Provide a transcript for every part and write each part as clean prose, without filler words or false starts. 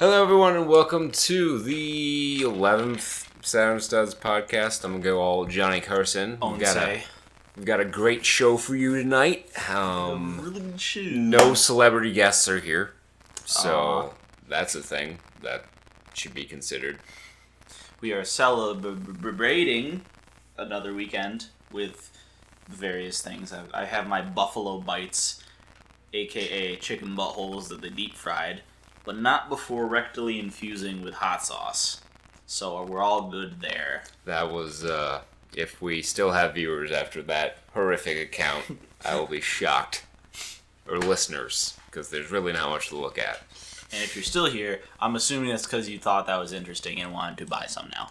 Hello, everyone, and welcome to the 11th Saturn Studs podcast. I'm gonna go all Johnny Carson. We've got a great show for you tonight. No celebrity guests are here, so that's a thing that should be considered. We are celebrating another weekend with various things. I have my buffalo bites, aka chicken buttholes that they deep fried, but not before rectally infusing with hot sauce. So we're all good there. That was, if we still have viewers after that horrific account, I will be shocked. Or listeners, because there's really not much to look at. And if you're still here, I'm assuming that's because you thought that was interesting and wanted to buy some now.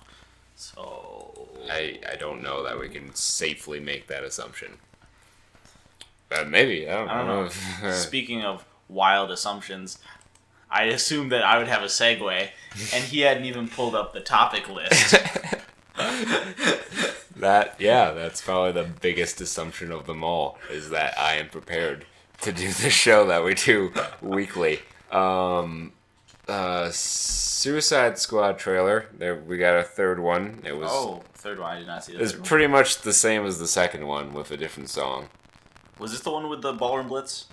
So I don't know that we can safely make that assumption. Maybe, I don't know. Speaking of wild assumptions, I assumed that I would have a segue, and he hadn't even pulled up the topic list. That's probably the biggest assumption of them all, is that I am prepared to do the show that we do weekly. Suicide Squad trailer. There, we got a third one. Third one. I did not see that. It's pretty much the same as the second one with a different song. Was this the one with the Ballroom Blitz?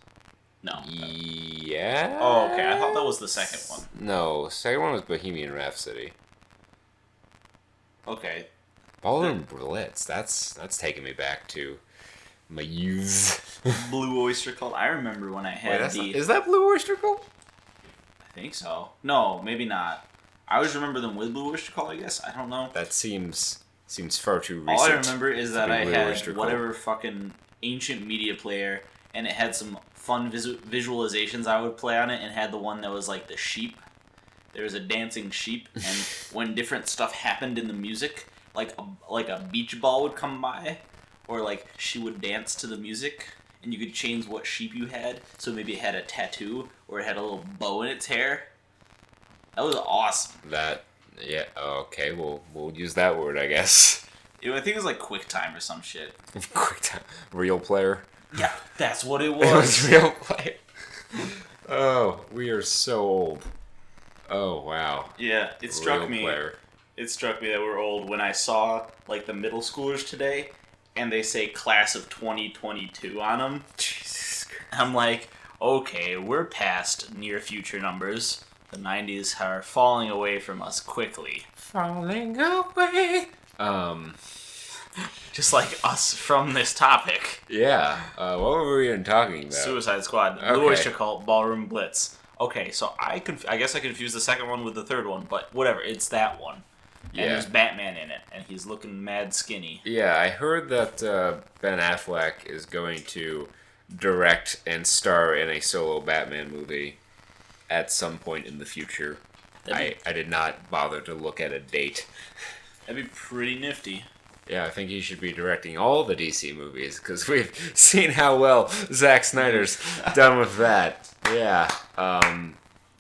No. Yeah. Oh, okay. I thought that was the second one. No, second one was Bohemian Rhapsody. Okay. Ballroom Blitz. That's taking me back to my youth. Blue Oyster Cult. I remember when I had Is that Blue Oyster Cult? I think so. No, maybe not. I always remember them with Blue Oyster Cult, I guess. I don't know. That seems far too recent. All I remember is that I had Cult. whatever fucking ancient media player, and it had some fun visualizations I would play on it, and had the one that was like the sheep. There was a dancing sheep, and when different stuff happened in the music, like a beach ball would come by, or like she would dance to the music, and you could change what sheep you had. So maybe it had a tattoo, or it had a little bow in its hair. That was awesome. Okay, we'll use that word, I guess. I think it was like QuickTime or some shit. QuickTime. Real player? Yeah, that's what it was. It was Real Player. Oh, we are so old. Oh, wow. Yeah, it struck me. It struck me that we're old when I saw like the middle schoolers today, and they say class of 2022 on them. Jesus Christ. I'm like, okay, we're past near future numbers. The 90s are falling away from us quickly. Falling away. Just like us from this topic. Yeah. What were we even talking about? Suicide Squad, Blue Oyster Cult, Ballroom Blitz. Okay, so I guess I confused the second one with the third one, but whatever, it's that one. And there's Batman in it, and he's looking mad skinny. Yeah, I heard that Ben Affleck is going to direct and star in a solo Batman movie at some point in the future. I did not bother to look at a date. That'd be pretty nifty. Yeah, I think he should be directing all the DC movies, because we've seen how well Zack Snyder's done with that. Yeah.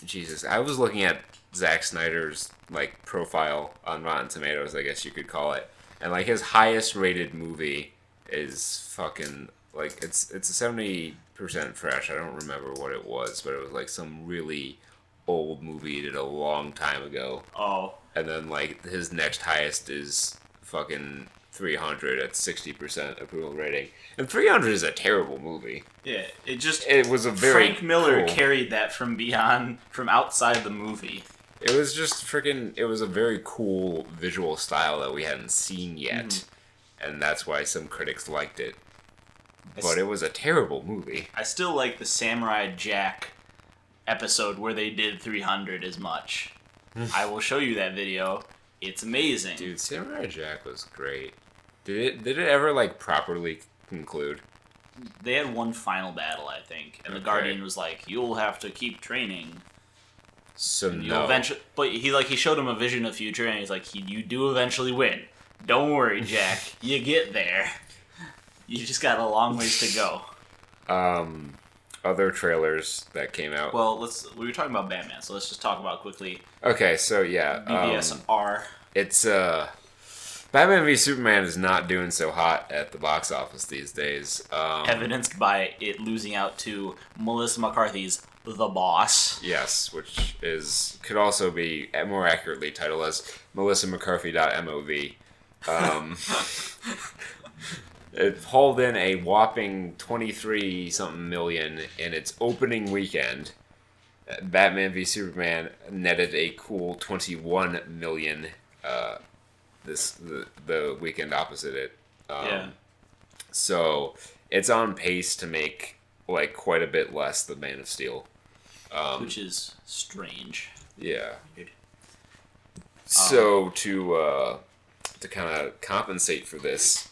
Jesus, I was looking at Zack Snyder's profile on Rotten Tomatoes, I guess you could call it, and his highest rated movie is fucking it's a 70% fresh. I don't remember what it was, but it was some really old movie he did a long time ago. Oh. And then his next highest is fucking 300 at 60% approval rating. And 300 is a terrible movie. Yeah, it was a very Frank Miller carried that from outside the movie. It was just it was a very cool visual style that we hadn't seen yet. Mm-hmm. And that's why some critics liked it. But it was a terrible movie. I still like the Samurai Jack episode where they did 300 as much. I will show you that video. It's amazing. Dude, Samurai Jack was great. Did it ever properly conclude? They had one final battle, I think, and the Guardian was like, "You'll have to keep training." So you'll eventually, but he showed him a vision of the future, and he's like, "You do eventually win. Don't worry, Jack. You get there. You just got a long ways to go." Other trailers that came out. Well, we were talking about Batman, so let's just talk about quickly. Okay, so yeah, BVSR. It's Batman v Superman is not doing so hot at the box office these days. Evidenced by it losing out to Melissa McCarthy's the boss. Yes, which could also be more accurately titled as Melissa McCarthy.mov. It hauled in a whopping 23 something million in its opening weekend. Batman v Superman netted a cool 21 million. The weekend opposite it. Yeah. So it's on pace to make like quite a bit less than Man of Steel. Which is strange. Yeah. So to kind of compensate for this,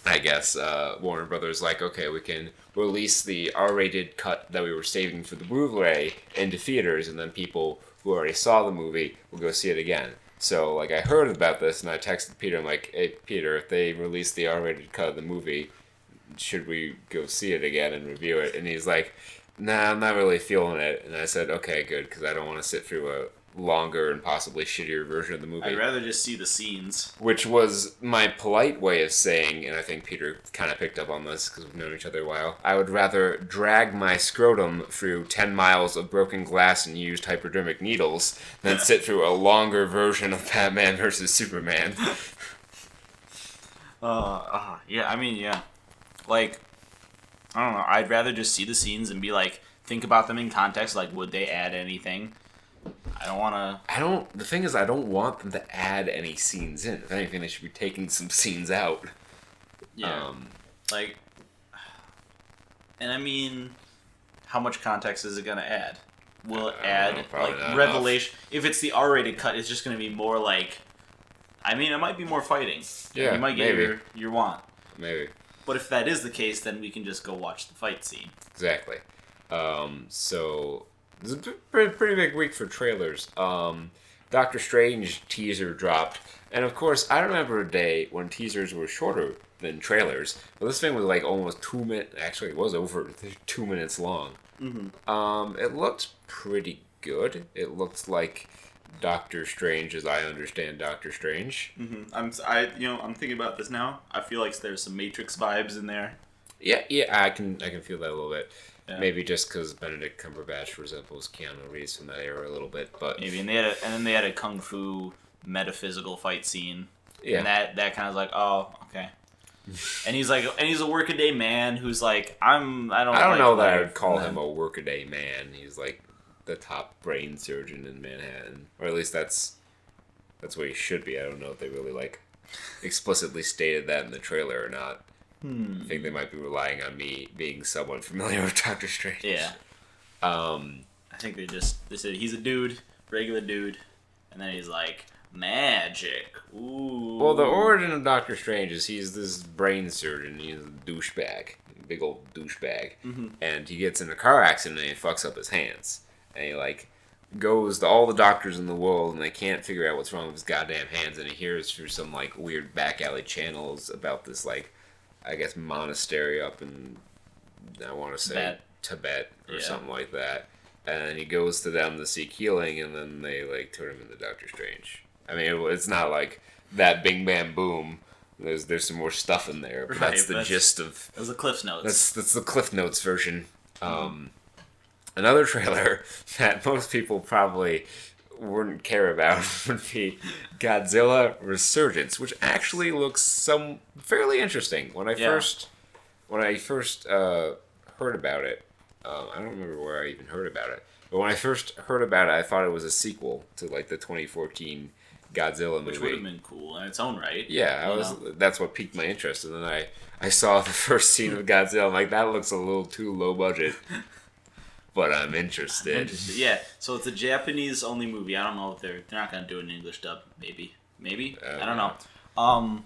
I guess Warner Brothers like, okay, we can release the R-rated cut that we were saving for the Blu-ray into theaters, and then people who already saw the movie will go see it again. So like I heard about this, and I texted Peter. I'm like, hey Peter, if they release the R-rated cut of the movie, should we go see it again and review it? And he's like, nah, I'm not really feeling it. And I said, okay, good, because I don't want to sit through a longer and possibly shittier version of the movie. I'd rather just see the scenes. Which was my polite way of saying, and I think Peter kind of picked up on this because we've known each other a while, I would rather drag my scrotum through 10 miles of broken glass and used hypodermic needles than sit through a longer version of Batman versus Superman. Yeah, I mean, yeah. Like, I don't know, I'd rather just see the scenes and be like, think about them in context, like, would they add anything? I don't want to... The thing is, I don't want them to add any scenes in. If anything, they should be taking some scenes out. Yeah. And I mean, how much context is it going to add? Will it add, like, revelation? Enough. If it's the R-rated cut, it's just going to be more like... I mean, it might be more fighting. Yeah, you might get your want. Maybe. But if that is the case, then we can just go watch the fight scene. Exactly. So... It's a pretty big week for trailers. Doctor Strange teaser dropped. And of course, I remember a day when teasers were shorter than trailers. But this thing was like almost 2 minutes. Actually, it was over 2 minutes long. Mm-hmm. It looked pretty good. It looked like Doctor Strange as I understand Doctor Strange. Mm-hmm. I'm thinking about this now. I feel like there's some Matrix vibes in there. Yeah, I can feel that a little bit. Yeah. Maybe just because Benedict Cumberbatch resembles Keanu Reeves from that era a little bit, but maybe. And then they had a kung fu metaphysical fight scene. Yeah. And that kind of like, oh, okay. And he's a workaday man who's like, I don't know that I would call him a workaday man. He's like the top brain surgeon in Manhattan, or at least that's what he should be. I don't know if they really like explicitly stated that in the trailer or not. I think they might be relying on me being somewhat familiar with Doctor Strange. Yeah. I think they said he's a dude, regular dude, and then he's like, magic. Ooh. Well, the origin of Doctor Strange is he's this brain surgeon. He's a douchebag, big old douchebag, and he gets in a car accident and he fucks up his hands, and he like goes to all the doctors in the world and they can't figure out what's wrong with his goddamn hands, and he hears through some like weird back alley channels about this like, I guess, monastery up in, I want to say, Tibet or something like that. And he goes to them to seek healing, and then they, like, turn him into Doctor Strange. I mean, it's not like that bing, bam, boom. There's some more stuff in there, but that's the gist of... Those are the Cliff Notes. That's the Cliff Notes version. Another trailer that most people probably wouldn't care about would be Godzilla Resurgence, which actually looks fairly interesting. When I first heard about it, I don't remember where I even heard about it, but when I first heard about it, I thought it was a sequel to like the 2014 Godzilla movie, which would have been cool in its own right. Yeah, that's what piqued my interest, and then I saw the first scene of Godzilla. I'm like, that looks a little too low budget. But I'm interested. Yeah, so it's a Japanese-only movie. I don't know if they're not going to do an English dub. Maybe. I don't know.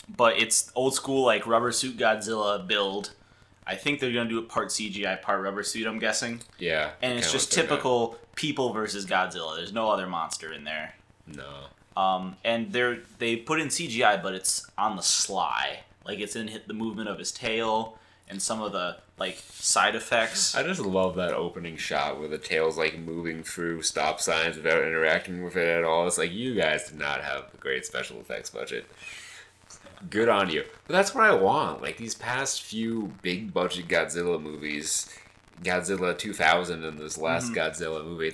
But it's old school, like, rubber suit Godzilla build. I think they're going to do it part CGI, part rubber suit, I'm guessing. Yeah. And it's just typical people versus Godzilla. There's no other monster in there. No. And they put in CGI, but it's on the sly. Like, it's in the movement of his tail and some of the like side effects. I just love that opening shot where the tail's like moving through stop signs without interacting with it at all. It's like, you guys do not have a great special effects budget. Good on you. But that's what I want. Like, these past few big budget Godzilla movies, Godzilla 2000 and this last Godzilla movie.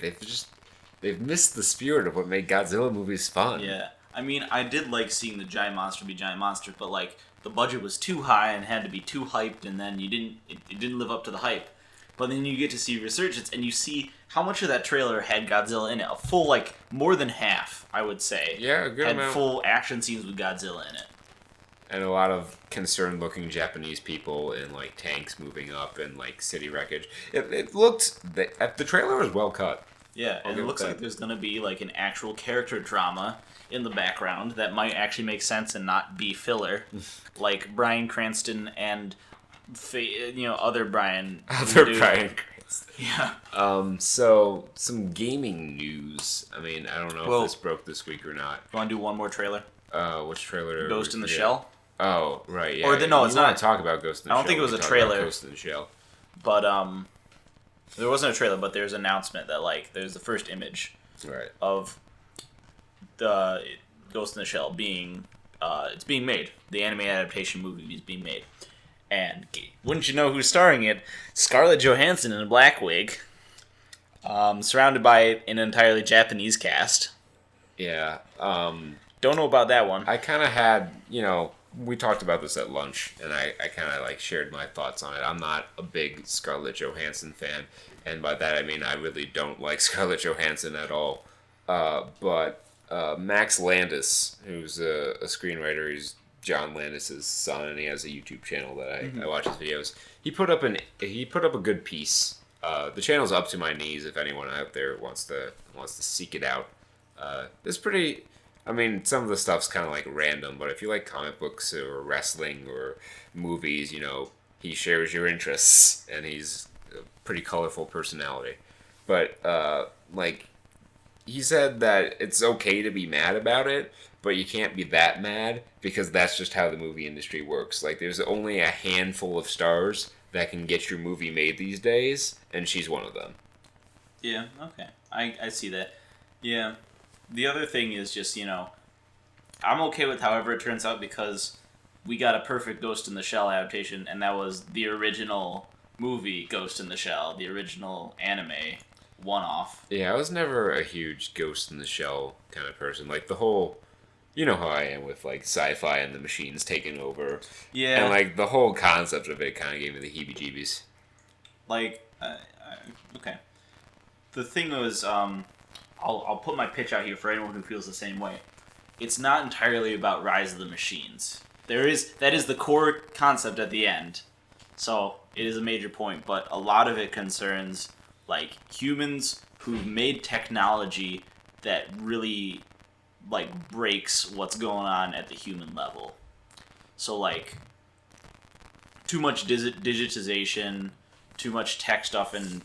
They've missed the spirit of what made Godzilla movies fun. Yeah. I mean, I did like seeing the giant monster be giant monster, but like the budget was too high and had to be too hyped, and then it didn't live up to the hype. But then you get to see Resurgence, and you see how much of that trailer had Godzilla in it. A full, like, more than half, I would say. Yeah, a good had amount. full action scenes with Godzilla in it. And a lot of concerned-looking Japanese people in like tanks moving up and like city wreckage. It looked the trailer was well cut. Yeah, and it looks like there's gonna be like an actual character drama in the background that might actually make sense and not be filler, like Bryan Cranston and other Bryan. Bryan Cranston. Yeah. So some gaming news. I mean, I don't know if this broke this week or not. You want to do one more trailer? Which trailer? Ghost in the Shell. Oh, right, yeah. Or no, it's not. Talk about Ghost in the Shell. I don't think it was a trailer. Ghost in the Shell. But there wasn't a trailer, but there's an announcement that like there's the first image of the Ghost in the Shell being it's being made. The anime adaptation movie is being made. And wouldn't you know who's starring it? Scarlett Johansson in a black wig, surrounded by an entirely Japanese cast. Yeah. Don't know about that one. I kind of had, we talked about this at lunch, and I kind of like shared my thoughts on it. I'm not a big Scarlett Johansson fan, and by that I mean I really don't like Scarlett Johansson at all. But Max Landis, who's a screenwriter, he's John Landis' son, and he has a YouTube channel that I watch his videos. He put up a good piece. The channel's up to my knees if anyone out there wants to seek it out. It's pretty. I mean, some of the stuff's kind of like random, but if you like comic books or wrestling or movies, he shares your interests, and he's a pretty colorful personality. But like, he said that it's okay to be mad about it, but you can't be that mad because that's just how the movie industry works. Like, there's only a handful of stars that can get your movie made these days, and she's one of them. Yeah, okay. I see that. Yeah. The other thing is just, I'm okay with however it turns out because we got a perfect Ghost in the Shell adaptation, and that was the original movie Ghost in the Shell, the original anime one-off. Yeah, I was never a huge Ghost in the Shell kind of person. Like, the whole... You know how I am with, like, sci-fi and the machines taking over. Yeah. And, like, the whole concept of it kind of gave me the heebie-jeebies. Like, okay. The thing was, I'll put my pitch out here for anyone who feels the same way. It's not entirely about Rise of the Machines. That is the core concept at the end. So, it is a major point, but a lot of it concerns, like, humans who've made technology that really, like, breaks what's going on at the human level. So, like, too much digitization, too much tech stuff, and,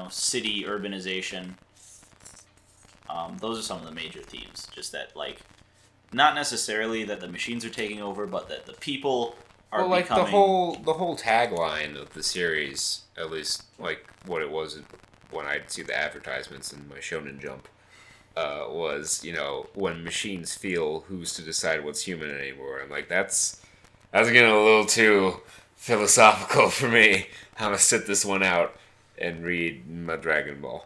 city urbanization. Those are some of the major themes. Just that, like, not necessarily that the machines are taking over, but that the people are becoming... the whole tagline of the series, at least, like, what it was when I'd see the advertisements in my Shonen Jump, was, when machines feel, who's to decide what's human anymore? And, like, that's getting a little too philosophical for me. I'm gonna sit this one out and read my Dragon Ball.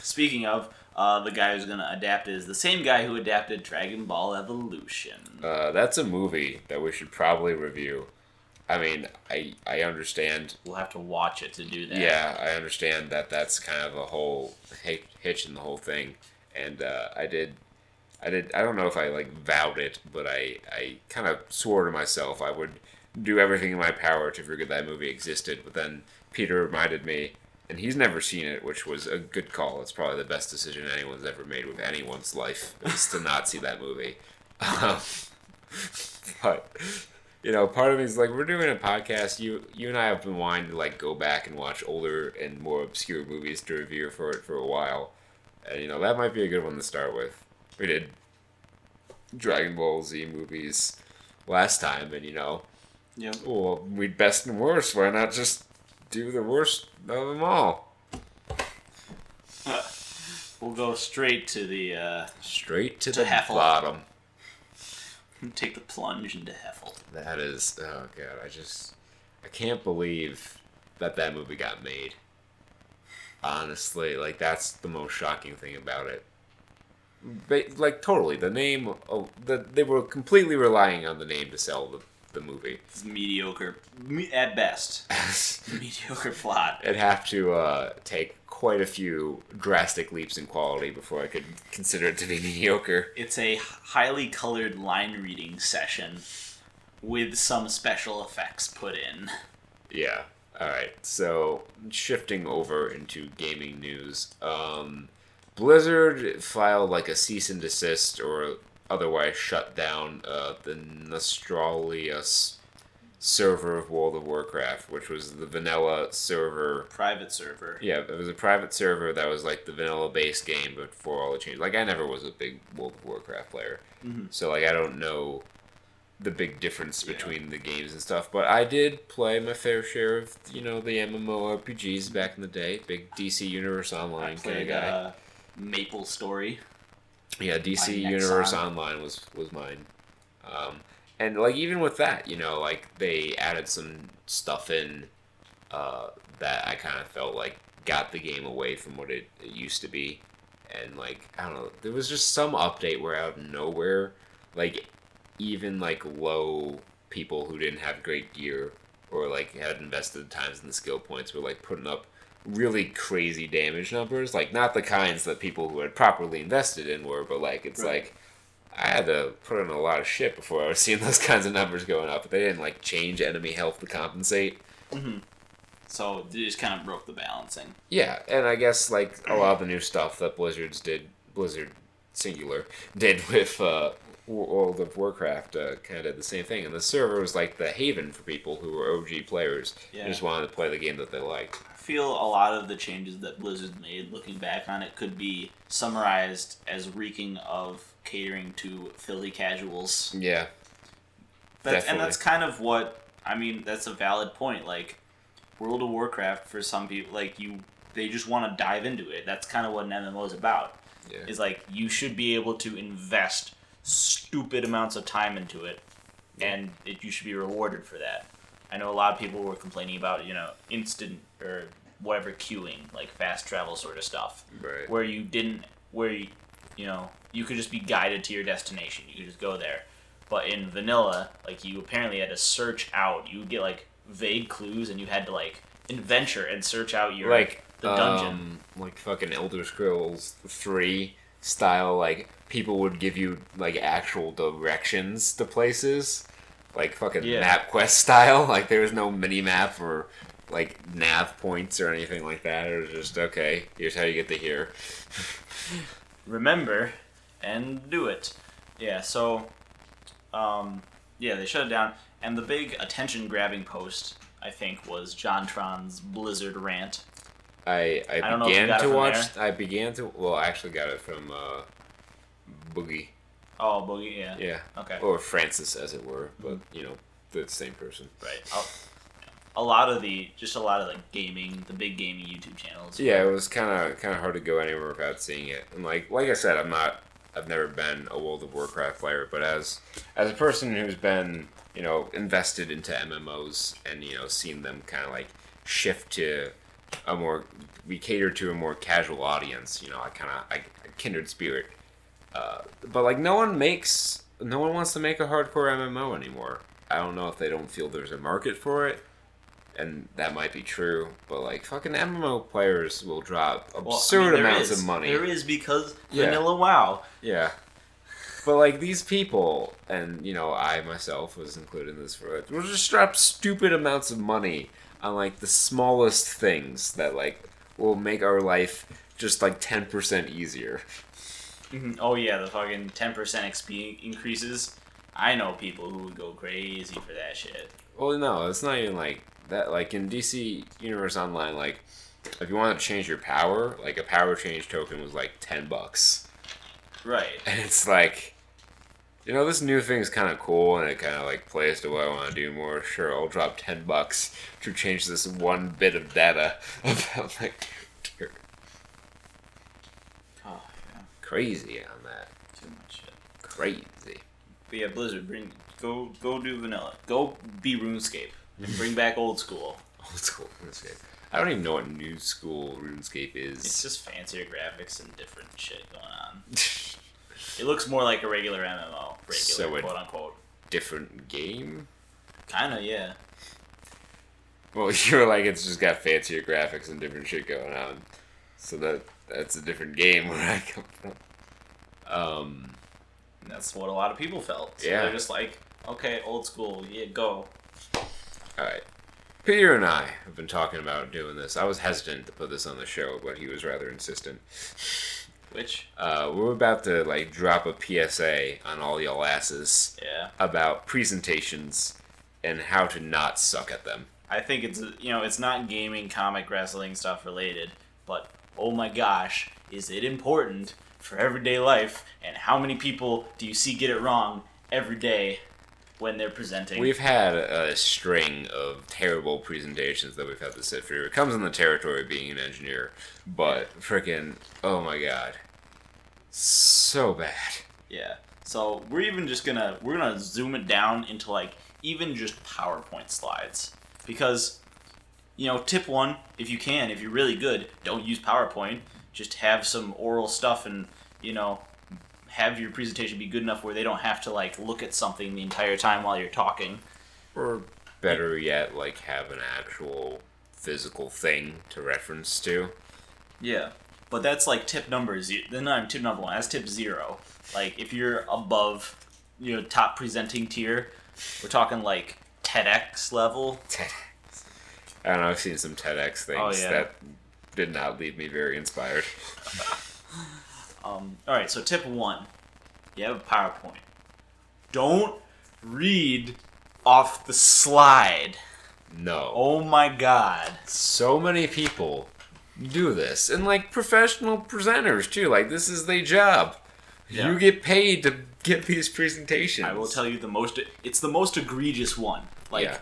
Speaking of, the guy who's going to adapt it is the same guy who adapted Dragon Ball Evolution. That's a movie that we should probably review. I mean, I understand. We'll have to watch it to do that. Yeah, I understand that that's kind of a whole hitch in the whole thing. And I don't know if I, like, vowed it, but I kind of swore to myself I would do everything in my power to forget that movie existed. But then Peter reminded me, and he's never seen it, which was a good call. It's probably the best decision anyone's ever made with anyone's life, is to not see that movie. But, part of me is like, we're doing a podcast. You and I have been wanting to, like, go back and watch older and more obscure movies to review for a while. And, that might be a good one to start with. We did Dragon Ball Z movies last time, and, Yep. Well, we best and worst. Why not just do the worst of them all? We'll go straight to the Heffel. Bottom. Take the plunge into Heffel. That is, oh god, I can't believe that movie got made. Honestly, like, that's the most shocking thing about it. Like, totally, the name, they were completely relying on the name to sell the movie. It's mediocre, at best. Mediocre plot. I'd have to take quite a few drastic leaps in quality before I could consider it to be mediocre. It's a highly colored line reading session with some special effects put in. Yeah. Alright, so shifting over into gaming news. Blizzard filed like a cease and desist or otherwise shut down the Nostralia server of World of Warcraft, which was the vanilla server. Private server. Yeah, it was a private server that was like the vanilla base game before all the changes. Like, I never was a big World of Warcraft player. Mm-hmm. So, like, I don't know the big difference between the games and stuff. But I did play my fair share of, the MMORPGs back in the day. Big DC Universe Online kind of guy. Maple Story. Yeah, DC Universe Online was mine. And, like, even with that, like, they added some stuff in that I kind of felt like got the game away from what it used to be. And, like, I don't know, there was just some update where out of nowhere, like, even, like, low people who didn't have great gear or, like, had invested times in the skill points were, like, putting up really crazy damage numbers. Like, not the kinds that people who had properly invested in were, but, like, it's like, I had to put in a lot of shit before I was seeing those kinds of numbers going up. But they didn't, like, change enemy health to compensate. Mm-hmm. So they just kind of broke the balancing. Yeah, and I guess, like, a lot of the new stuff that Blizzard Singular did with World of Warcraft kind of did the same thing. And the server was, like, the haven for people who were OG players who just wanted to play the game that they liked. I feel a lot of the changes that Blizzard made, looking back on it, could be summarized as reeking of catering to filthy casuals. Yeah. And that's kind of what, I mean, that's a valid point. Like, World of Warcraft, for some people, like, they just want to dive into it. That's kind of what an MMO is about. Yeah. Is, like, you should be able to invest stupid amounts of time into it, and you should be rewarded for that. I know a lot of people were complaining about, instant or whatever queuing, like fast travel sort of stuff. Right. Where you could just be guided to your destination. You could just go there. But in vanilla, like, you apparently had to search out. You would get, like, vague clues, and you had to, like, adventure and search out the dungeon. Like fucking Elder Scrolls 3 style, like, people would give you, like, actual directions to places. Like fucking MapQuest style. Like, there was no mini-map or, like, nav points or anything like that. It was just, okay, here's how you get to here. Remember and do it. Yeah, so, they shut it down. And the big attention-grabbing post, I think, was JonTron's Blizzard rant. I began to, well, I actually got it from Boogie. Oh, Boogie, yeah. Yeah. Okay. Or Francis, as it were, but, the same person. Right. A lot of the gaming, the big gaming YouTube channels. Yeah, it was kind of hard to go anywhere without seeing it. And like I said, I've never been a World of Warcraft player, but as a person who's been, invested into MMOs and, seen them kind of like shift to we cater to a more casual audience, I kindred spirit. But like no one wants to make a hardcore MMO anymore. I don't know if they don't feel there's a market for it. And that might be true, but like fucking MMO players will drop absurd amounts of money. There is, because vanilla WoW. Yeah. But like these people, and I myself was included in this, will just drop stupid amounts of money on like the smallest things that like will make our life just like 10% easier. Mm-hmm. Oh yeah, the fucking 10% XP increases. I know people who would go crazy for that shit. Well, no, it's not even like that. Like in DC Universe Online, like if you want to change your power, like a power change token was like $10. Right. And it's like, this new thing's kind of cool, and it kind of like plays to what I want to do more. Sure, I'll drop $10 to change this one bit of data about my character. Oh yeah. Crazy on that. Too much shit. Crazy. But yeah, Blizzard, go do vanilla. Go be RuneScape. And bring back old school. Old school RuneScape. I don't even know what new school RuneScape is. It's just fancier graphics and different shit going on. It looks more like a regular MMO. Regular, quote unquote. Different game? Kinda, yeah. Well, you're like, it's just got fancier graphics and different shit going on. So that's a different game where I come from. That's what a lot of people felt. So yeah. They're just like, okay, old school, yeah, go. Alright. Peter and I have been talking about doing this. I was hesitant to put this on the show, but he was rather insistent. Which? We're about to, like, drop a PSA on all y'all asses. Yeah. About presentations and how to not suck at them. I think it's, it's not gaming, comic, wrestling stuff related, but oh my gosh, is it important for everyday life, and how many people do you see get it wrong every day when they're presenting? We've had a string of terrible presentations that we've had to sit through. It comes in the territory of being an engineer, but freaking, oh my god, so bad. Yeah. So we're gonna zoom it down into like even just PowerPoint slides. Because, tip one, if you're really good, don't use PowerPoint. Just have some oral stuff and, have your presentation be good enough where they don't have to, like, look at something the entire time while you're talking. Or better yet, like, have an actual physical thing to reference to. Yeah. But that's, like, tip number tip number one. That's tip 0. Like, if you're above, top presenting tier, we're talking, like, TEDx level. I don't know, I've seen some TEDx things that did not leave me very inspired. Alright, so tip 1. You have a PowerPoint. Don't read off the slide. No. Oh my god. So many people do this. And, like, professional presenters, too. Like, this is their job. Yeah. You get paid to give these presentations. I will tell you it's the most egregious one. Like,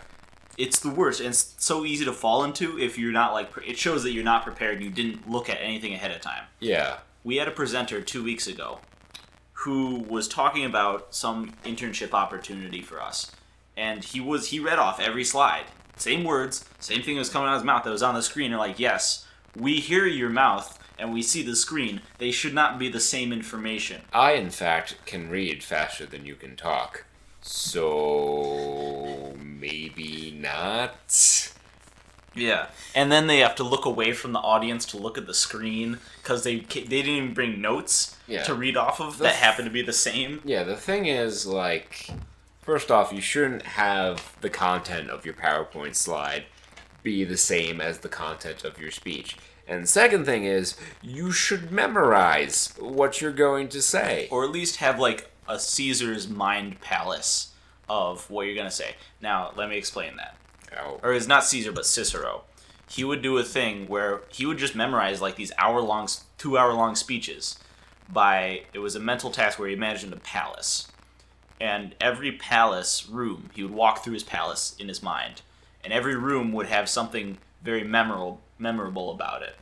it's the worst, and it's so easy to fall into if you're not, like, it shows that you're not prepared and you didn't look at anything ahead of time. Yeah. We had a presenter 2 weeks ago who was talking about some internship opportunity for us, and he read off every slide. Same words, same thing that was coming out of his mouth that was on the screen, and like, yes, we hear your mouth, and we see the screen. They should not be the same information. I, in fact, can read faster than you can talk. So maybe not. Yeah, and then they have to look away from the audience to look at the screen because they didn't even bring notes to read off of that happen to be the same. Yeah, the thing is, like, first off, you shouldn't have the content of your PowerPoint slide be the same as the content of your speech. And the second thing is, you should memorize what you're going to say. Or at least have, like, a Caesar's mind palace of what you're going to say. Now, let me explain that. Oh. Or it's not Caesar, but Cicero. He would do a thing where he would just memorize, like, these 2-hour-long speeches. It was a mental task where he imagined a palace. And every palace room, he would walk through his palace in his mind. And every room would have something very memorable about it.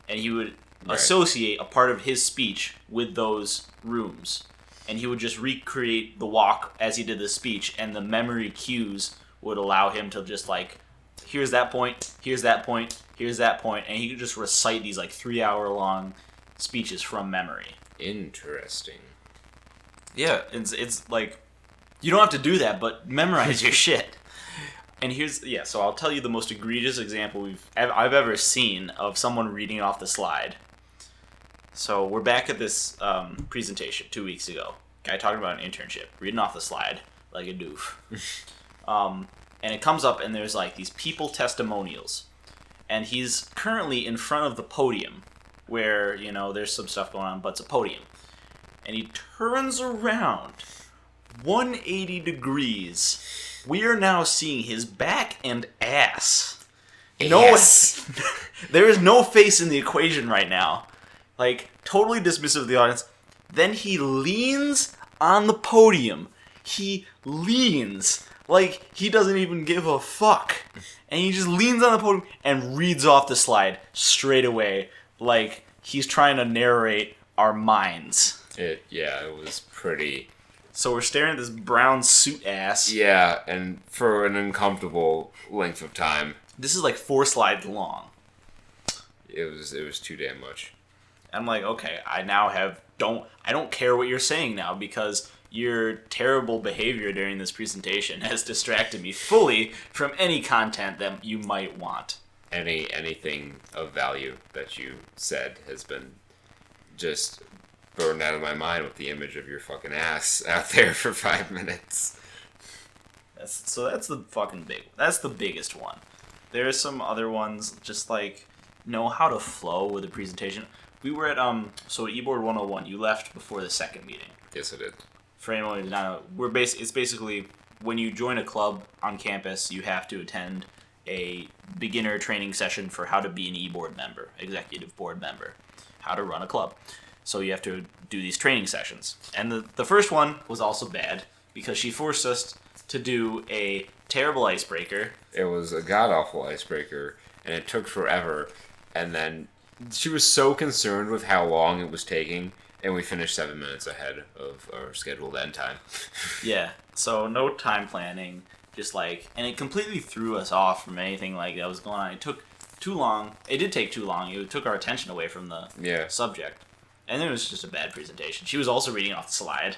And he would associate a part of his speech with those rooms. And he would just recreate the walk as he did the speech, and the memory cues would allow him to just, like, here's that point, here's that point, here's that point, and he could just recite these, like, 3-hour-long speeches from memory. Interesting. Yeah, it's like, you don't have to do that, but memorize your shit. And so I'll tell you the most egregious example I've ever seen of someone reading off the slide. So we're back at this presentation 2 weeks ago. Guy talking about an internship, reading off the slide like a doof. And it comes up and there's like these people testimonials. And he's currently in front of the podium where, there's some stuff going on, but it's a podium. And he turns around 180 degrees. We are now seeing his back and ass. Yes. There is no face in the equation right now. Like, totally dismissive of the audience. Then he leans on the podium. He leans like he doesn't even give a fuck. And he just leans on the podium and reads off the slide straight away. Like he's trying to narrate our minds. It was pretty... So we're staring at this brown suit ass. Yeah, and for an uncomfortable length of time. This is like 4 slides long. It was too damn much. I'm like, okay, I don't care what you're saying now because your terrible behavior during this presentation has distracted me fully from any content that you might want. Anything of value that you said has been just burned out of my mind with the image of your fucking ass out there for 5 minutes. That's the biggest one. There are some other ones, just like know how to flow with a presentation. We were at so at eBoard 101. You left before the second meeting. Yes, I did. For anyone who did not know, it's basically when you join a club on campus, you have to attend a beginner training session for how to be an e-board member, executive board member, how to run a club. So you have to do these training sessions. And the first one was also bad because she forced us to do a terrible icebreaker. It was a god-awful icebreaker, and it took forever. And then she was so concerned with how long it was taking, and we finished 7 minutes ahead of our scheduled end time. Yeah, so no time planning, just like, and it completely threw us off from anything like that was going on. It took too long. It did take too long. It took our attention away from the subject. And it was just a bad presentation. She was also reading off the slide,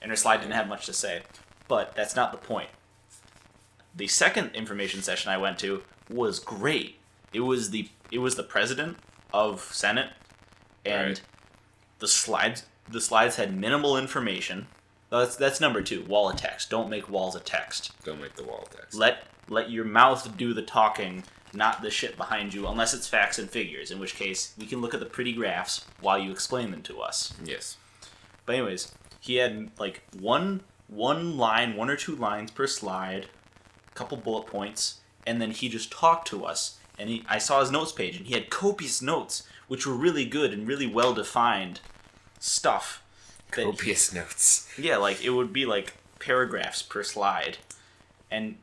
and her slide didn't have much to say. But that's not the point. The second information session I went to was great. It was the president of Senate, and right. the slides had minimal information. That's number 2. Wall of text. Don't make walls of text. Don't make the wall text. Let your mouth do the talking, not the shit behind you, unless it's facts and figures, in which case we can look at the pretty graphs while you explain them to us. Yes. But anyways, he had like one line, 1 or 2 lines per slide, a couple bullet points, and then he just talked to us. And I saw his notes page, and he had copious notes, which were really good and really well-defined stuff. Copious notes. Yeah, like, it would be, like, paragraphs per slide. And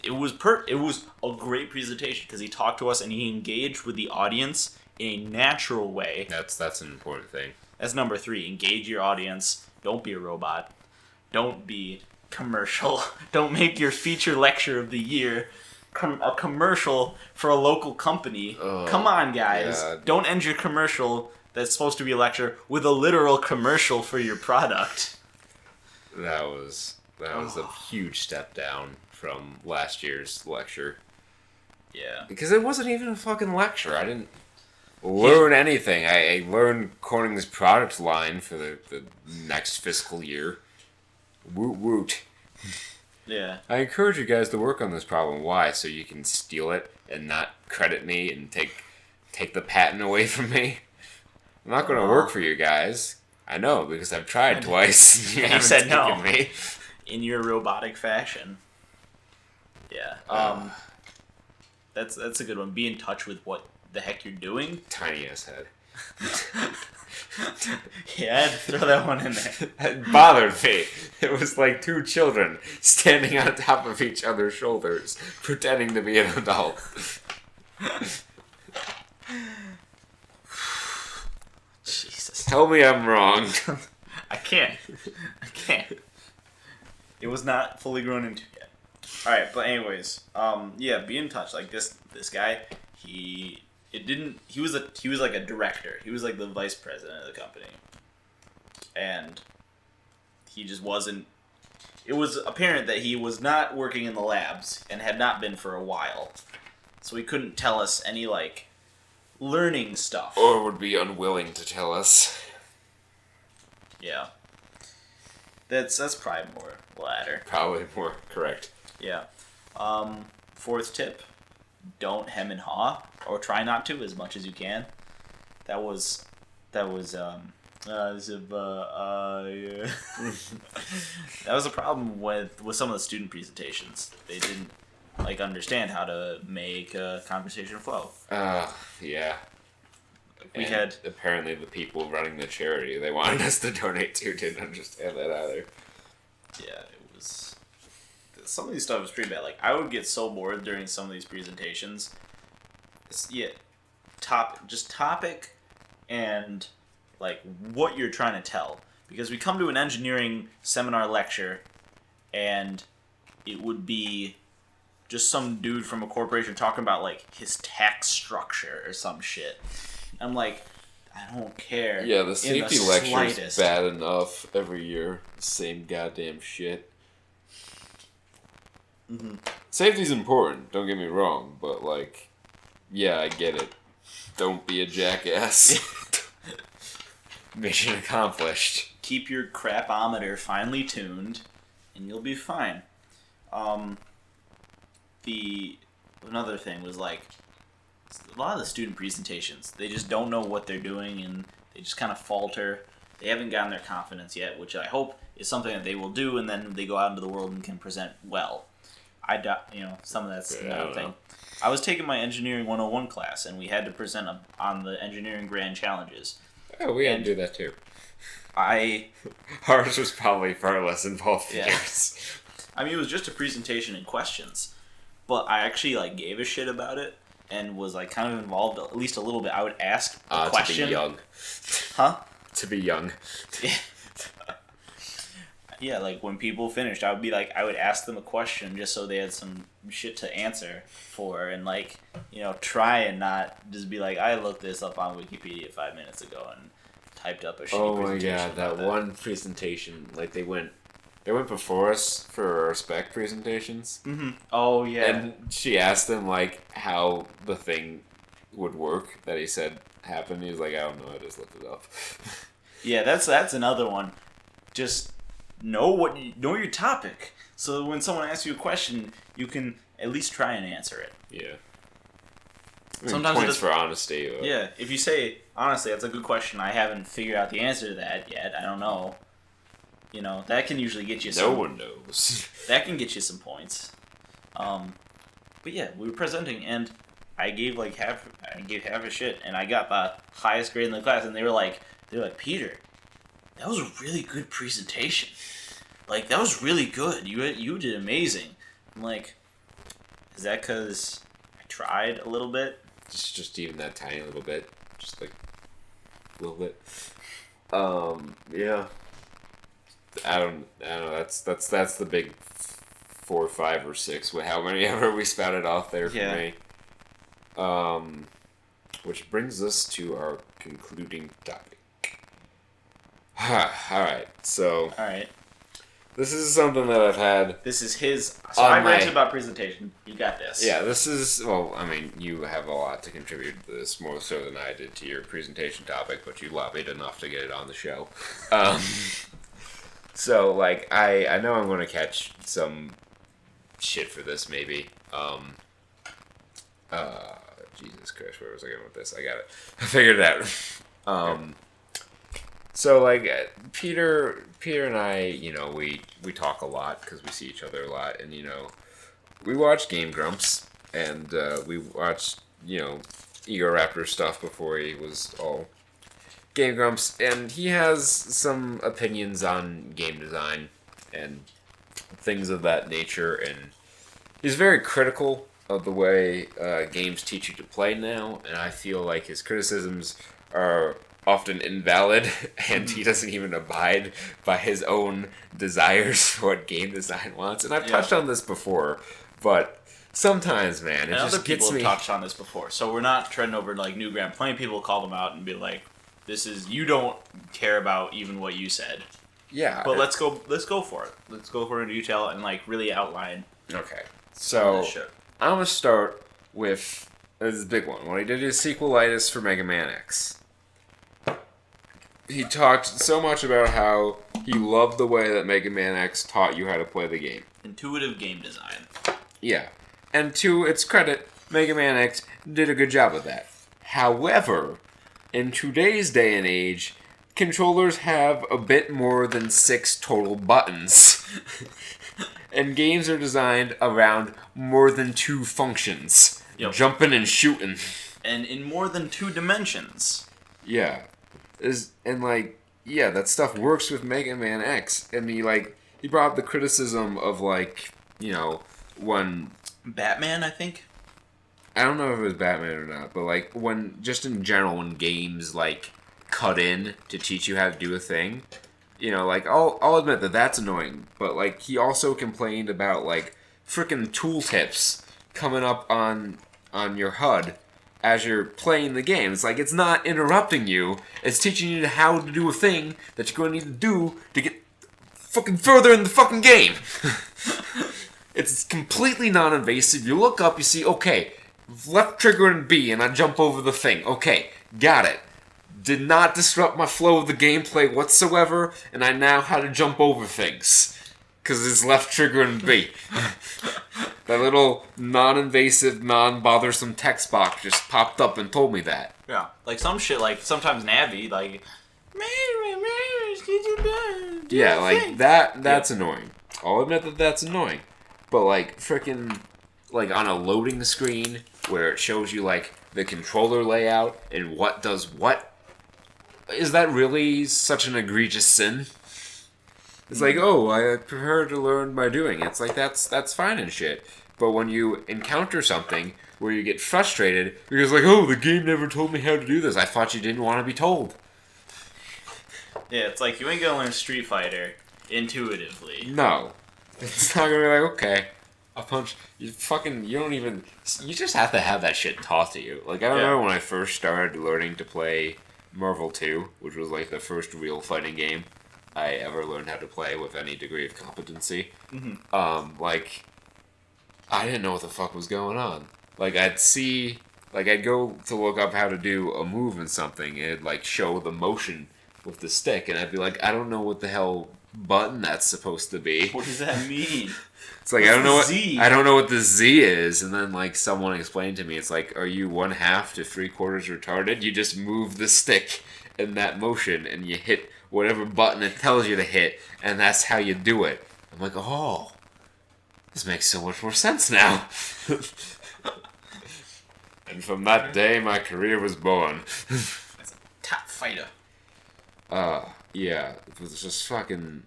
it was a great presentation, because he talked to us, and he engaged with the audience in a natural way. That's an important thing. That's number 3. Engage your audience. Don't be a robot. Don't be commercial. Don't make your feature lecture of the year a commercial for a local company. Come on, guys. Yeah. Don't end your commercial that's supposed to be a lecture with a literal commercial for your product. That was a huge step down from last year's lecture. Yeah. Because it wasn't even a fucking lecture. I didn't learn anything. I learned Corning's product line for the next fiscal year. Woot woot. Yeah. I encourage you guys to work on this problem. Why? So you can steal it and not credit me and take the patent away from me? I'm not going to work for you guys. I know, because I've tried twice. You said no. Me. In your robotic fashion. Yeah. That's a good one. Be in touch with what the heck you're doing. Tiny ass head. Yeah, I had to throw that one in there. It bothered me. It was like 2 children standing on top of each other's shoulders, pretending to be an adult. Jesus. Tell me I'm wrong. I can't. It was not fully grown into yet. Alright, but anyways, yeah, be in touch. Like this guy, he was like a director. He was like the vice president of the company. And he just wasn't. It was apparent that he was not working in the labs and had not been for a while. So he couldn't tell us any like learning stuff. Or would be unwilling to tell us. Yeah. That's probably more the latter. Probably more correct. Yeah. 4th tip. Don't hem and haw, or try not to as much as you can. That was that was a problem with some of the student presentations. They didn't like understand how to make a conversation flow. Yeah. We had apparently the people running the charity they wanted us to donate to didn't understand that either. Yeah, it was. Some of these stuff was pretty bad. Like, I would get so bored during some of these presentations. Topic and like what you're trying to tell, because we come to an engineering seminar lecture, and it would be just some dude from a corporation talking about like his tax structure or some shit. I'm like, I don't care. Yeah, the safety lecture's slightest. bad enough every year. Same goddamn shit. Mm-hmm. Safety's important, don't get me wrong, but like, yeah, I get it. Don't be a jackass. Mission accomplished. Keep your crapometer finely tuned, and you'll be fine. Another thing was like a lot of the student presentations. They just don't know what they're doing, and they just kind of falter. They haven't gotten their confidence yet, which I hope is something that they will do, and then they go out into the world and can present well. Some of that's another thing. I was taking my engineering 101 class, and we had to present on the engineering grand challenges. Oh, we had to do that too. Ours was probably far less involved than yours. I mean, it was just a presentation and questions, but I actually like gave a shit about it and was like kind of involved at least a little bit. I would ask a question. To be young. Huh? To be young. Yeah, like when people finished, I would ask them a question just so they had some shit to answer for, and like, try and not just be like, I looked this up on Wikipedia 5 minutes ago and typed up a shitty presentation. Oh my god, that one presentation, like they went before us for our spec presentations. Mm-hmm. Oh yeah. And she asked him like how the thing would work that he said happened. He was like, I don't know, I just looked it up. Yeah, that's another one. Just know your topic, so when someone asks you a question, you can at least try and answer it. Yeah. Sometimes points for honesty. Yeah, if you say honestly, that's a good question. I haven't figured out the answer to that yet. I don't know. That can usually get you. No one knows. That can get you some points. But yeah, we were presenting, and I gave half a shit, and I got the highest grade in the class, and they were like, Peter, that was a really good presentation. Like, that was really good. You did amazing. I'm like, is that because I tried a little bit? Just even that tiny little bit. Just like a little bit. Yeah. I don't know. That's the big 4, 5, or 6. How many ever we spouted off there for me. Which brings us to our concluding topic. Alright, so... Alright. This is something that I've had... This is his... So I ranted about presentation. You got this. Yeah, this is... Well, I mean, you have a lot to contribute to this, more so than I did to your presentation topic, but you lobbied enough to get it on the show. So, like, I know I'm going to catch some shit for this, maybe. Jesus Christ, where was I going with this? I got it. I figured it out. So, like, Peter and I, we talk a lot because we see each other a lot, and, we watch Game Grumps, and we watched, Ego Raptor stuff before he was all Game Grumps, and he has some opinions on game design and things of that nature, and he's very critical of the way games teach you to play now, and I feel like his criticisms are often invalid, and he doesn't even abide by his own desires for what game design wants. And I've touched on this before, but sometimes, man, it just gets me. Other people have touched on this before, so we're not treading over like new ground. Plenty of people call them out and be like, you don't care about even what you said. Yeah. But let's go for it. Let's go for it in detail and like really outline. Okay. So I'm gonna start with this is a big one. When he did his sequelitis for Mega Man X, he talked so much about how he loved the way that Mega Man X taught you how to play the game. Intuitive game design. Yeah. And to its credit, Mega Man X did a good job of that. However, in today's day and age, controllers have a bit more than 6 total buttons. And games are designed around more than 2 functions. Yep. Jumping and shooting. And in more than 2 dimensions. Yeah. That stuff works with Mega Man X. And he brought up the criticism of when Batman, I think? I don't know if it was Batman or not, but when just in general when games cut in to teach you how to do a thing, I'll admit that that's annoying, but he also complained about freaking tooltips coming up on your HUD as you're playing the game. It's like, it's not interrupting you. It's teaching you how to do a thing that you're going to need to do to get fucking further in the fucking game. It's completely non-invasive. You look up, you see, okay, left trigger and B, and I jump over the thing. Okay, got it. Did not disrupt my flow of the gameplay whatsoever, and I now how to jump over things. Because it's left trigger and B. That little non-invasive, non-bothersome text box just popped up and told me that. Yeah. Like some shit, like sometimes Navi, like... Yeah, like that's annoying. I'll admit that that's annoying. But like frickin' like on a loading screen where it shows you like the controller layout and what does what, is that really such an egregious sin? It's like, oh, I prefer to learn by doing. It's like that's fine and shit. But when you encounter something where you get frustrated, you're just like, oh, the game never told me how to do this. I thought you didn't want to be told. Yeah, it's like you ain't gonna learn Street Fighter intuitively. No. It's not gonna be like, okay, I'll punch. You don't even, you just have to have that shit taught to you. Like, I remember when I first started learning to play Marvel 2, which was like the first real fighting game I ever learned how to play with any degree of competency. Mm-hmm. Like, I didn't know what the fuck was going on. Like, I'd go to look up how to do a move in something, and it'd, like, show the motion with the stick, and I'd be like, I don't know what the hell button that's supposed to be. What does that mean? It's like, I don't know what the Z is, and then, like, someone explained to me, it's like, are you 1/2 to 3/4 retarded? You just move the stick in that motion, and you hit whatever button it tells you to hit, and that's how you do it. I'm like, oh, this makes so much more sense now. And from that day, my career was born. As a top fighter. Yeah, it was just fucking...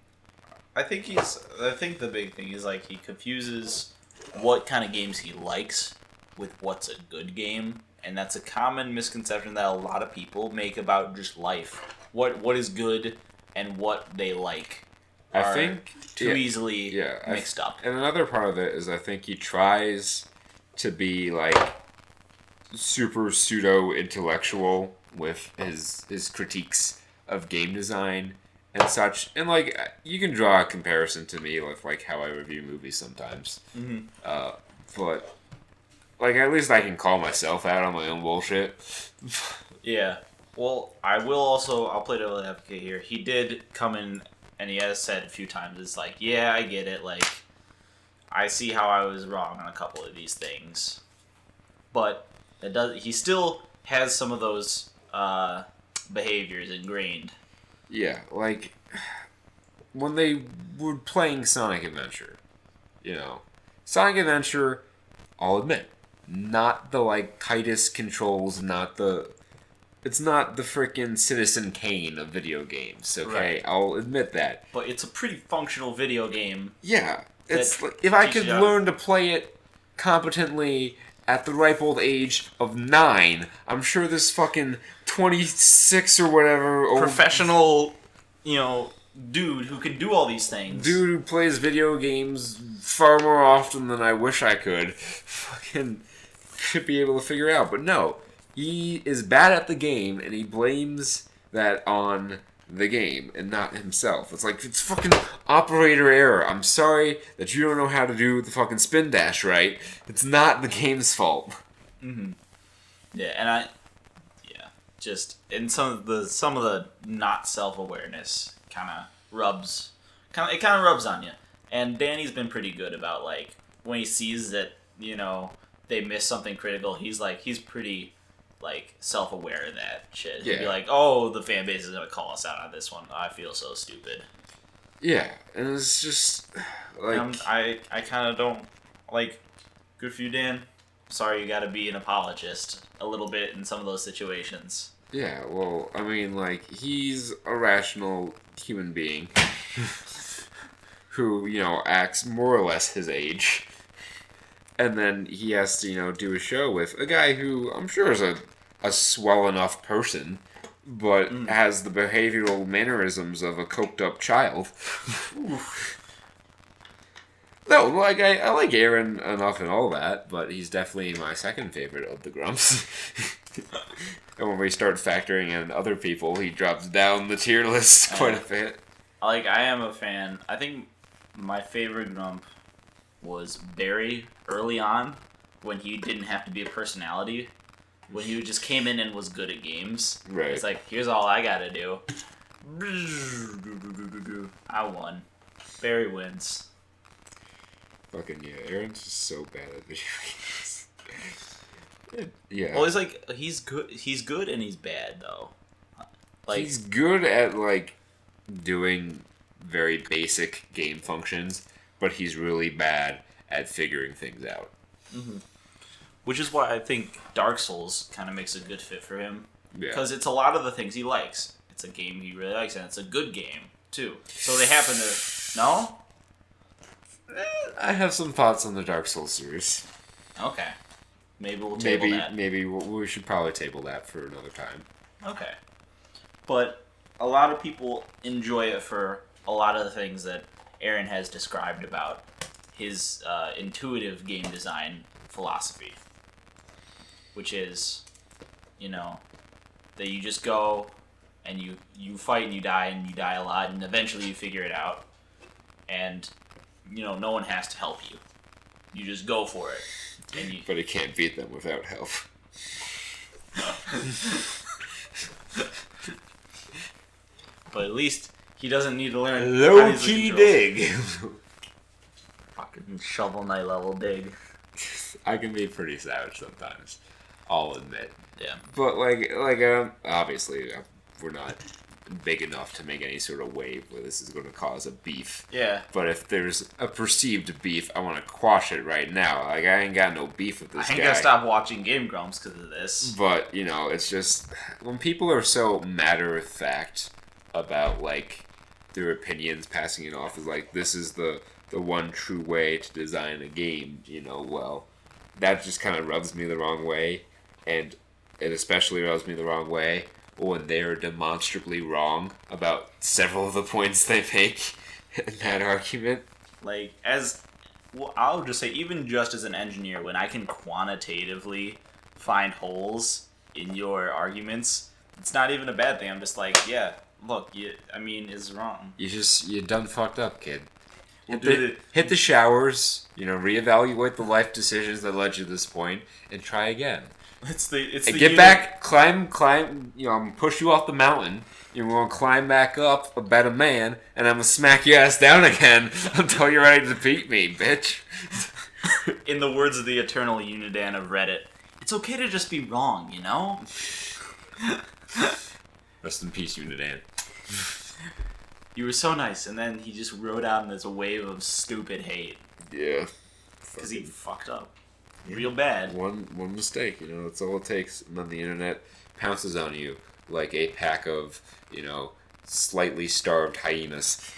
I think the big thing is, like, he confuses what kind of games he likes with what's a good game, and that's a common misconception that a lot of people make about just life. What is good and what they like I are think too easily mixed up. And another part of it is I think he tries to be, like, super pseudo-intellectual with his critiques of game design and such. And, like, you can draw a comparison to me with, like, how I review movies sometimes. Mm-hmm. But, like, at least I can call myself out on my own bullshit. Yeah. Well, I'll play devil's advocate here. He did come in, and he has said a few times, it's like, yeah, I get it, like, I see how I was wrong on a couple of these things. But he still has some of those behaviors ingrained. Yeah, like, when they were playing Sonic Adventure, you know, Sonic Adventure, I'll admit, not the, like, tightest controls, it's not the frickin' Citizen Kane of video games, okay? Right. I'll admit that. But it's a pretty functional video game. Yeah, it's like, if I could learn to play it competently at the ripe old age of 9, I'm sure this fucking 26 or whatever professional, dude who can do all these things. Dude who plays video games far more often than I wish I could fucking should be able to figure out. But no, he is bad at the game, and he blames that on the game and not himself. It's like, it's fucking operator error. I'm sorry that you don't know how to do the fucking spin dash right. It's not the game's fault. Mm-hmm. Yeah, just in some of the not self-awareness kind of rubs on you. And Danny's been pretty good about, like, when he sees that, they miss something critical, he's pretty, like, self-aware of that shit. Yeah. He'd be like, oh, the fan base is gonna call us out on this one. I feel so stupid. Yeah, and it's just, like... I kind of don't, like, good for you, Dan. Sorry you gotta be an apologist a little bit in some of those situations. Yeah, well, I mean, like, he's a rational human being who, acts more or less his age. And then he has to, do a show with a guy who I'm sure is a swell enough person, but has the behavioral mannerisms of a coked up child. No, like I like Aaron enough and all that, but he's definitely my second favorite of the Grumps. And when we start factoring in other people, he drops down the tier list quite a bit. Like, I am a fan. I think my favorite Grump was Barry early on, when he didn't have to be a personality. When he just came in and was good at games. Right. It's like, here's all I gotta do. I won. Barry wins. Fucking yeah, Aaron's just so bad at video games. Yeah. Well, it's like, he's good and he's bad, though. Like, he's good at, like, doing very basic game functions, but he's really bad at figuring things out. mm-hmm. Which is why I think Dark Souls kind of makes a good fit for him. Yeah. Because it's a lot of the things he likes. It's a game he really likes, and it's a good game, too. So they happen to... No? I have some thoughts on the Dark Souls series. Okay. Maybe we'll table that. Maybe we should probably table that for another time. Okay. But a lot of people enjoy it for a lot of the things that Aaron has described about his intuitive game design philosophy. Which is, that you just go and you fight and you die a lot, and eventually you figure it out. And, no one has to help you. You just go for it. And But he can't beat them without help. But at least he doesn't need to learn Low key dig. Fucking Shovel Knight level dig. I can be pretty savage sometimes. I'll admit. Yeah. But obviously we're not big enough to make any sort of wave where this is going to cause a beef. Yeah. But if there's a perceived beef, I want to quash it right now. Like, I ain't got no beef with this guy. I ain't gonna stop watching Game Grumps because of this. But, it's just... When people are so matter-of-fact about, like, their opinions, passing it off as, like, this is the one true way to design a game, well, that just kind of rubs me the wrong way. And it especially rubs me the wrong way when they're demonstrably wrong about several of the points they make in that argument. Like, I'll just say, even just as an engineer, when I can quantitatively find holes in your arguments, it's not even a bad thing. I'm just like, yeah, look, is wrong. You done fucked up, kid. We'll Hit the showers, reevaluate the life decisions that led you to this point, and try again. Get back, climb, I'm gonna push you off the mountain. You're gonna climb back up a better man, and I'm gonna smack your ass down again until you're ready to beat me, bitch. In the words of the eternal Unidan of Reddit, it's okay to just be wrong, Rest in peace, Unidan. You were so nice, and then he just rode out in this wave of stupid hate. Yeah. Because he fucked up. Real bad. One mistake, that's all it takes. And then the internet pounces on you like a pack of, slightly starved hyenas.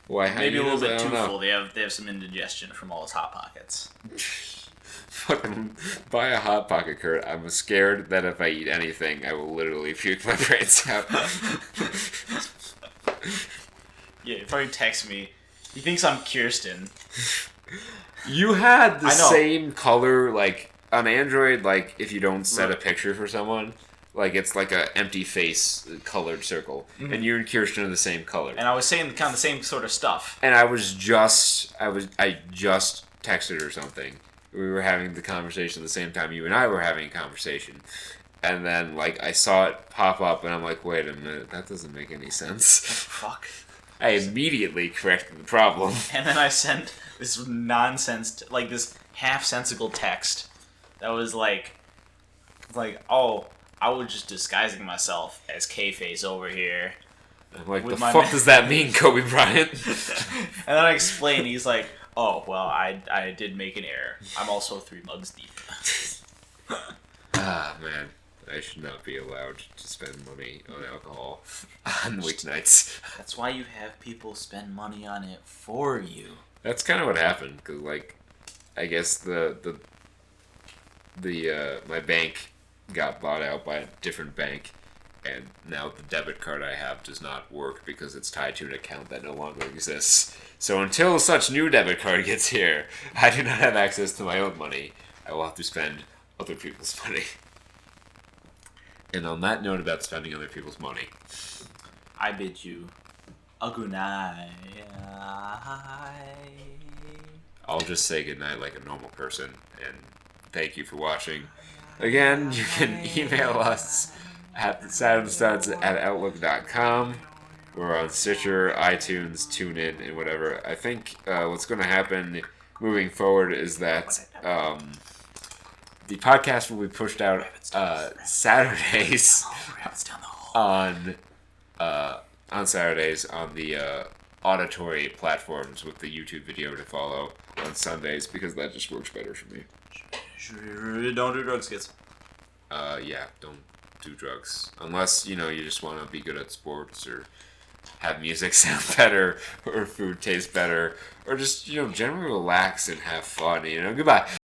Why hyenas? Maybe a little bit too know. full. They have some indigestion from all his Hot Pockets. Fucking buy a Hot Pocket, Kurt. I'm scared that if I eat anything, I will literally puke my brains out. Yeah, he probably texts me. He thinks I'm Kirsten. You had the same color, like, on Android, like, if you don't set a picture for someone, like, it's like a empty face colored circle. Mm-hmm. And you and Kirsten are the same color. And I was saying kind of the same sort of stuff. And I just texted her something. We were having the conversation at the same time you and I were having a conversation. And then, like, I saw it pop up, and I'm like, wait a minute, that doesn't make any sense. Fuck. I immediately corrected the problem. And then I sent this nonsense, like this half-sensical text that was like, oh, I was just disguising myself as K-Face over here. I'm like, the fuck does that mean, Kobe Bryant? And then I explained, he's like, oh, well, I did make an error. I'm also 3 mugs deep. Ah, man. I should not be allowed to spend money on alcohol on weeknights. That's why you have people spend money on it for you. That's kind of what happened, because, like, I guess my bank got bought out by a different bank, and now the debit card I have does not work because it's tied to an account that no longer exists. So until such new debit card gets here, I do not have access to my own money. I will have to spend other people's money. And on that note about spending other people's money, I bid you a good night. I'll just say goodnight like a normal person, and thank you for watching. Again, you can email us at saturnstuds@outlook.com. We're on Stitcher, iTunes, TuneIn, and whatever. I think what's going to happen moving forward is that the podcast will be pushed out Saturdays on Saturdays on the auditory platforms with the YouTube video to follow on Sundays because that just works better for me. Don't do drugs, kids. Yeah, don't do drugs unless you just want to be good at sports or have music sound better or food taste better or just generally relax and have fun. Goodbye.